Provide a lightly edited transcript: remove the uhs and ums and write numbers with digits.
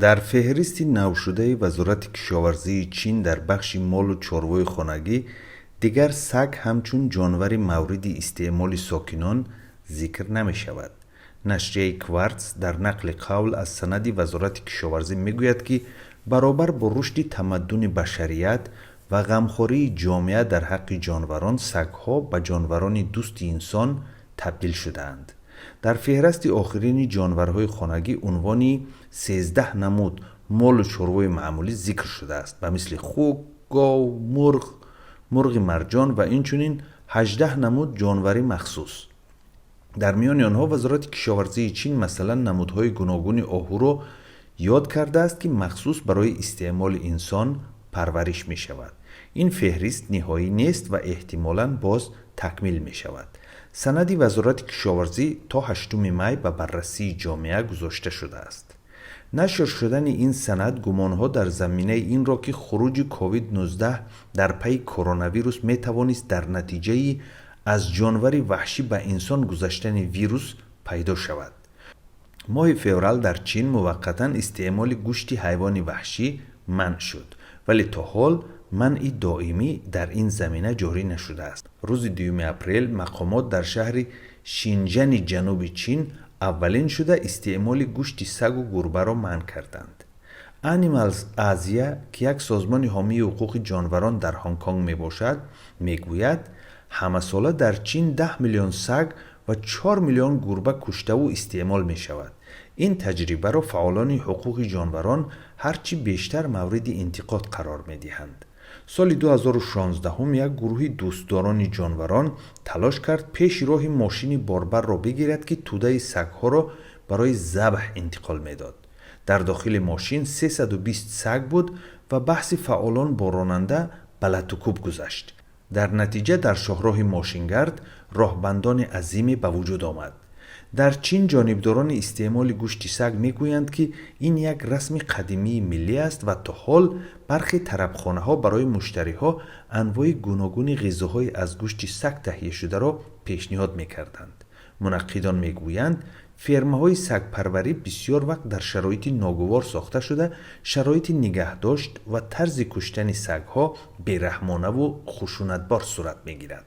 در فهرست نوشده وزارت کشاورزی چین در بخش مال و چاروای خانگی دیگر سگ همچون جانور مورد استعمال ساکنان ذکر نمی شود. نشریه کوارتز در نقل قول از سند وزارت کشاورزی می گوید که برابر با رشد تمدن بشریت و غمخوری جامعه در حق جانوران، سگها به جانوران دوست انسان تبدیل شدند. در فهرست آخرین جانورهای خانگی عنوانی 13 نمود مال و چاروای معمولی ذکر شده است به مثل خوک، گاو، مرغ مرجان و اینچنین 18 نمود جانوری مخصوص. در میان آنها وزارت کشاورزی چین مثلا نمودهای گوناگون آهو را یاد کرده است که مخصوص برای استعمال انسان پرورش می شود. این فهرست نهایی نیست و احتمالاً باز تکمیل می شود. سند وزارت کشاورزی تا 8 می به بررسی جامعه گذاشته شده است. نشر شدن این سند گمانها در زمینه این را که خروج کووید 19 در پی کرونا ویروس می توانست در نتیجه از جانور وحشی به انسان گذشتن ویروس پیدا شود. ماه فوریه در چین موقتا استعمال گوشت حیوان وحشی منع شد، ولی تا حال منع دائمی در این زمینه جاری نشده است. روز 2 اپریل مقامات در شهر شینجن جنوب چین اولین شده استعمال گوشت سگ و گربه را منع کردند. انیمالز آزیا که یک سازمان حامی حقوق جانوران در هنگ کنگ می باشد میگوید همه ساله در چین 10 میلیون سگ و 4 میلیون گربه کشته و استعمال می شود. این تجربه را فعالان حقوق جانوران هرچی بیشتر مورد انتقاد قرار می دهند. سال 2016 یک گروه دوستداران جانوران تلاش کرد پیش راه ماشین باربر را بگیرد که توده سگها را برای ذبح انتقال می داد. در داخل ماشین 320 سگ بود و بحث فعالان با راننده بلت و کوب گذشت. در نتیجه در شاهراه ماشینگرد راهبندان عظیمی به وجود آمد. در چین جانبداران استعمال گوشت سگ میگویند که این یک رسم قدیمی ملی است و تا حال برخی طربخانه ها برای مشتری ها انواع گوناگون غذاهای از گوشت سگ تهیه شده را پیشنهاد میکردند. منقدان میگویند فرمه‌های سگ پروری بسیار وقت در شرایط ناگوار ساخته شده، شرایط نگهداشت و طرز کشتن سگ‌ها بی‌رحمانه و خشونتبار صورت می‌گیرد.